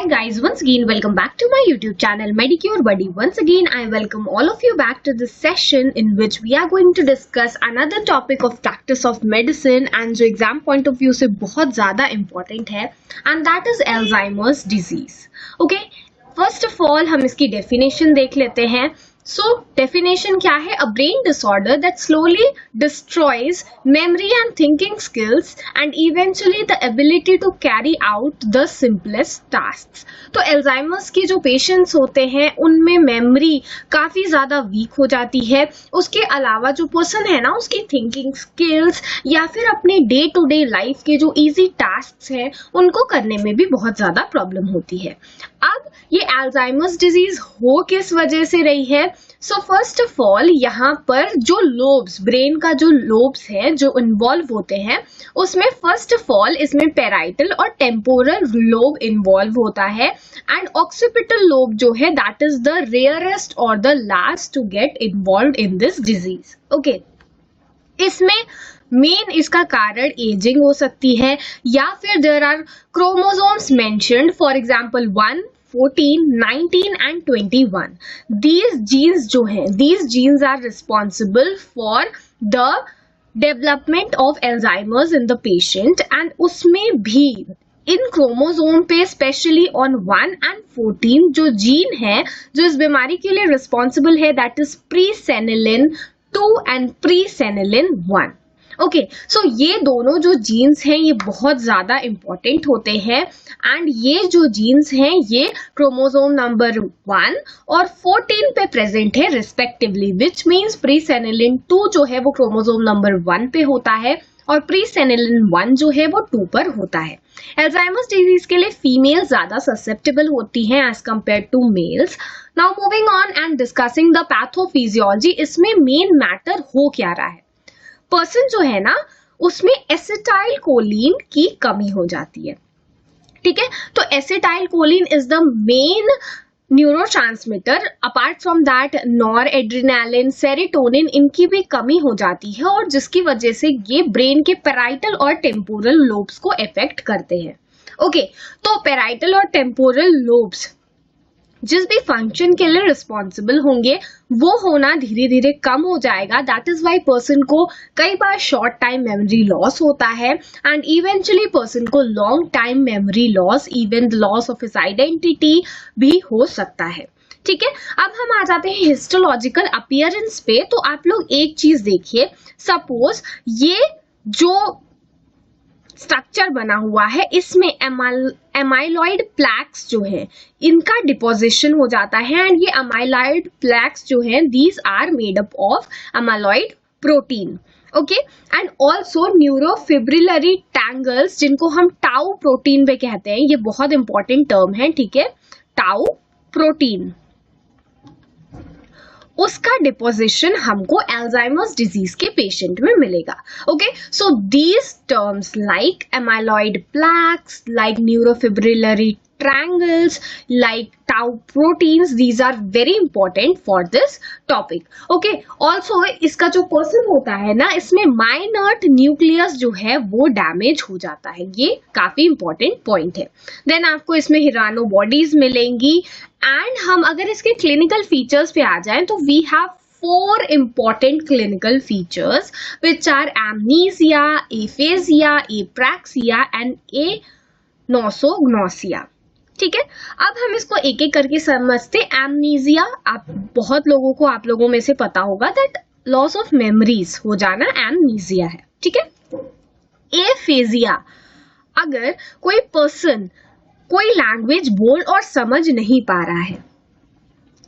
guys, once again welcome back to my YouTube channel Medicure Buddy. Once again I welcome all of you back to this session in which we are going to discuss another topic of practice of medicine and जो exam point of view से बहुत ज़्यादा important है and that is Alzheimer's disease. Okay, first of all हम इसकी definition देख लेते हैं. So definition क्या है? A brain disorder that slowly destroys memory and thinking skills and eventually the ability to carry out the simplest tasks. तो Alzheimer's के जो patients होते हैं उनमें memory काफ़ी ज़्यादा weak हो जाती है. उसके अलावा जो person है ना उसकी thinking skills या फिर अपने day to day life के जो easy tasks हैं उनको करने में भी बहुत ज़्यादा problem होती है. अब ये Alzheimer's disease हो किस वजह से रही है? सो फर्स्ट ऑफ ऑल यहाँ पर जो लोब्स ब्रेन का जो लोब्स है जो इन्वॉल्व होते हैं उसमें फर्स्ट ऑफ ऑल इसमें पैराइटल और टेम्पोरल लोब इन्वॉल्व होता है एंड ऑक्सीपिटल लोब जो है दैट इज द रेयरेस्ट और the last to get involve in this disease. Okay, इसमें मेन इसका कारण एजिंग हो सकती है या फिर there are chromosomes mentioned for example 1, 14, 19 and 21. These genes जो हैं, these genes are responsible for the development of Alzheimer's in the patient and उसमें भी इन क्रोमोसोम पे स्पेशली ऑन 1 and 14 जो जीन है जो इस बीमारी के लिए रिस्पॉन्सिबल है दैट इज प्रीसेनिलिन 2 and प्रीसेनिलिन 1. ओके, सो ये दोनों जो जीन्स हैं ये बहुत ज़्यादा इम्पॉर्टेंट होते हैं एंड ये जो जीन्स हैं ये क्रोमोसोम नंबर 1 और 14 पे प्रेजेंट है रिस्पेक्टिवली विच मीन्स प्रीसेनिलिन 2 जो है वो क्रोमोसोम नंबर 1 पे होता है और प्रीसेनिलिन 1 जो है वो 2 पर होता है. एल्जाइमर्स डिजीज के लिए फीमेल ज्यादा ससेप्टेबल होती हैं as compare to males. Now moving on and discussing the pathophysiology. इसमें मेन मैटर हो क्या रहा है? पर्सन जो है ना उसमें एसिटाइल कोलिन की कमी हो जाती है. ठीक है, तो acetyl choline is the main neurotransmitter. Apart from that nor adrenaline, serotonin इनकी भी कमी हो जाती है और जिसकी वजह से ये ब्रेन के पैराइटल और टेम्पोरल लोब्स को इफेक्ट करते हैं. ओके, तो पैराइटल और टेम्पोरल लोब्स जिस भी फंक्शन के लिए रिस्पॉन्सिबल होंगे वो होना धीरे धीरे कम हो जाएगा. दैट इज वाई पर्सन को कई बार शॉर्ट टाइम मेमोरी लॉस होता है एंड इवेंचुअली पर्सन को long time memory loss, even the loss of his identity भी हो सकता है. ठीक है, अब हम आ जाते हैं हिस्टोलॉजिकल अपीयरेंस पे. तो आप लोग एक चीज देखिए, सपोज ये जो स्ट्रक्चर बना हुआ है इसमें एमाइलॉइड प्लैक्स जो है इनका डिपोजिशन हो जाता है एंड ये एमाइलॉइड प्लैक्स जो है these are made up of amyloid protein. Okay, and also neurofibrillary tangles जिनको हम टाउ प्रोटीन पे कहते हैं, ये बहुत इंपॉर्टेंट टर्म है. ठीक है, टाउ प्रोटीन उसका डिपोजिशन हमको एल्जाइमर्स डिजीज के पेशेंट में मिलेगा. Okay, so these terms like amyloid प्लैक्स, like neurofibrillary triangles, like tau proteins, these are very important for this topic. Okay, also इसका जो पर्सन होता है ना इसमें माइनर्ट न्यूक्लियस जो है वो डैमेज हो जाता है. ये काफी इंपॉर्टेंट पॉइंट है. देन आपको इसमें हिरानो बॉडीज मिलेंगी एंड हम अगर इसके क्लिनिकल फीचर्स पे आ जाएं तो we have 4 important clinical features which are amnesia, aphasia, apraxia and anosognosia. ठीक है, अब हम इसको एक एक करके समझते. एमनीजिया, आप बहुत लोगों को आप लोगों में से पता होगा दैट लॉस ऑफ मेमोरीज हो जाना एमनीजिया है. ठीक है, एफेजिया, अगर कोई पर्सन कोई लैंग्वेज बोल और समझ नहीं पा रहा है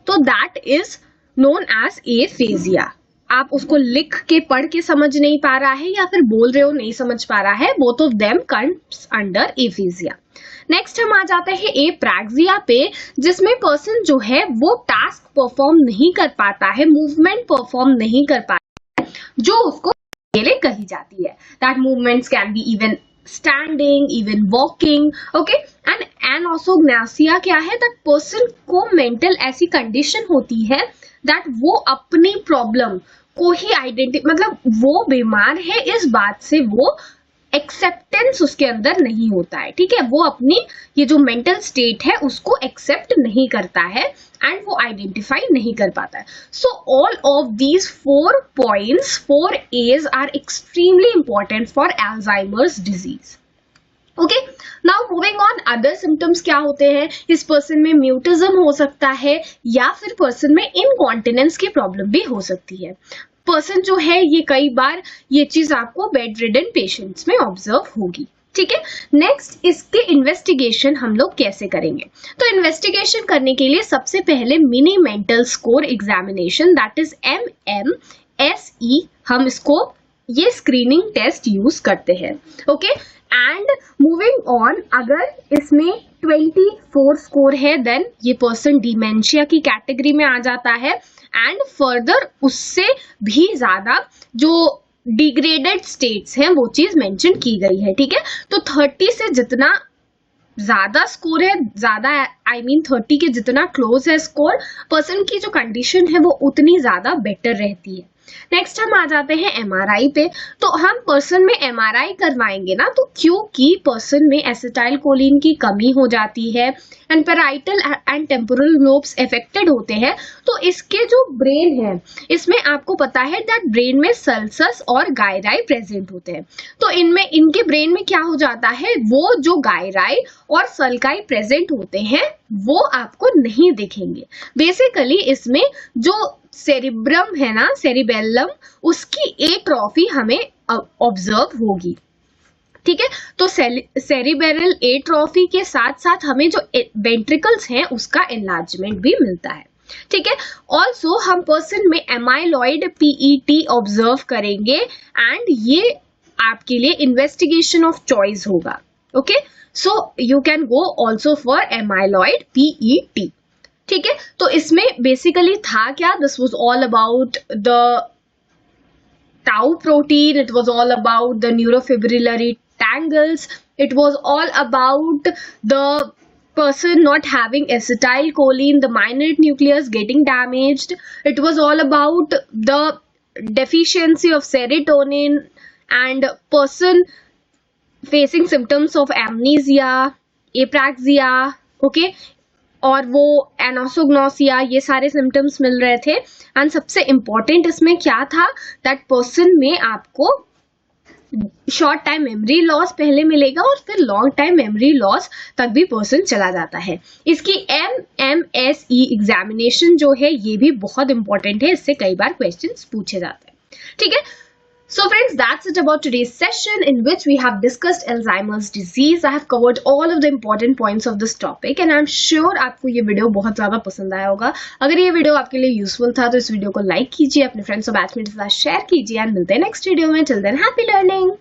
तो that is known as aphasia. आप उसको लिख के पढ़ के समझ नहीं पा रहा है या फिर बोल रहे हो नहीं समझ पा रहा है, both of them comes under aphasia. Next हम आ जाते हैं एप्रैक्सिया पे, जिसमें पर्सन जो है वो टास्क परफॉर्म नहीं कर पाता है, मूवमेंट परफॉर्म नहीं कर पाता है जो उसको के लिए कही जाती है. That movements can be even standing, even walking. Okay, and anosognosia क्या है? दैट पर्सन को मेंटल ऐसी कंडीशन होती है दैट वो अपनी प्रॉब्लम को ही मतलब वो बीमार है इस बात से वो एक्सेप्टेंस उसके अंदर नहीं होता है, ठीक है, वो अपनी ये जो मेंटल स्टेट है उसको एक्सेप्ट नहीं करता है एंड वो आइडेंटिफाई नहीं कर पाता है. So all of these 4 points, 4 A's are extremely important for Alzheimer's disease. Okay, now moving on, other symptoms क्या होते हैं. इस पर्सन में म्यूटिज्म हो सकता है या फिर पर्सन में इनकॉन्टिनेंस की प्रॉब्लम भी हो सकती है. पर्सन जो है ये कई बार ये चीज आपको बेड रिडन पेशेंट्स में ऑब्जर्व होगी. ठीक है, नेक्स्ट इसके इन्वेस्टिगेशन हम लोग कैसे करेंगे. तो इन्वेस्टिगेशन करने के लिए सबसे पहले mini mental score examination, that is MMSE, हम इसको ये स्क्रीनिंग टेस्ट यूज करते हैं. ओके, एंड मूविंग ऑन, अगर इसमें 24 स्कोर है देन ये पर्सन डिमेंशिया की कैटेगरी में आ जाता है एंड फर्दर उससे भी ज्यादा जो डिग्रेडेड स्टेट्स हैं वो चीज मेंशन की गई है. ठीक है, तो 30 से जितना ज्यादा स्कोर है, ज्यादा आई मीन 30 के जितना क्लोज है स्कोर, पर्सन की जो कंडीशन है वो उतनी ज्यादा बेटर रहती है. नेक्स्ट हम आ जाते हैं MRI पे. तो हम पर्सन में MRI करवाएंगे ना, तो क्योंकि पर्सन में एसिटाइल कोलिन की कमी हो जाती है and parietal and temporal lobes affected होते हैं, तो इसके जो ब्रेन है इसमें आपको पता है दैट ब्रेन में सल्सस और गायराई प्रेजेंट होते हैं. तो इनमें इनके ब्रेन में क्या हो जाता है, वो जो गायराई और सल्काई प्रेजेंट होते हैं वो आपको नहीं दिखेंगे. बेसिकली इसमें जो सेरिब्रम है ना, सेरिबेलम, उसकी एट्रॉफी हमें ऑब्जर्व होगी. ठीक है, तो सेरिबेरल एट्रॉफी के साथ साथ हमें जो वेंट्रिकल्स हैं उसका एनलार्जमेंट भी मिलता है. ठीक है, ऑल्सो हम पर्सन में एमाइलॉइड PET ऑब्जर्व करेंगे एंड ये आपके लिए इन्वेस्टिगेशन ऑफ चॉइस होगा. Okay, so you can go also for amyloid PET. ठीक है, तो इसमें बेसिकली था क्या, this was all about the tau protein, it was all about the neurofibrillary tangles, it was all about the person not having acetylcholine, the minor nucleus getting damaged, it was all about the deficiency of serotonin and person facing symptoms of amnesia, apraxia. okay, और वो एनोसोग्नोसिया, ये सारे symptoms मिल रहे थे. And सबसे important इसमें क्या था, दैट पर्सन में आपको शॉर्ट टाइम मेमोरी लॉस पहले मिलेगा और फिर लॉन्ग टाइम मेमोरी लॉस तक भी पर्सन चला जाता है. इसकी MMSE एग्जामिनेशन जो है ये भी बहुत इंपॉर्टेंट है, इससे कई बार क्वेश्चंस पूछे जाते हैं. ठीक है, so friends, that's it about today's session in which we have discussed Alzheimer's disease. I have covered all of the important points of this topic and I'm sure आपको ये वीडियो बहुत ज़्यादा पसंद आया होगा. अगर ये वीडियो आपके लिए यूजफुल था तो इस वीडियो को लाइक कीजिए, अपने फ्रेंड्स और बैचमेट्स के साथ शेयर कीजिए एंड मिलते हैं नेक्स्ट वीडियो में. Till than happy learning.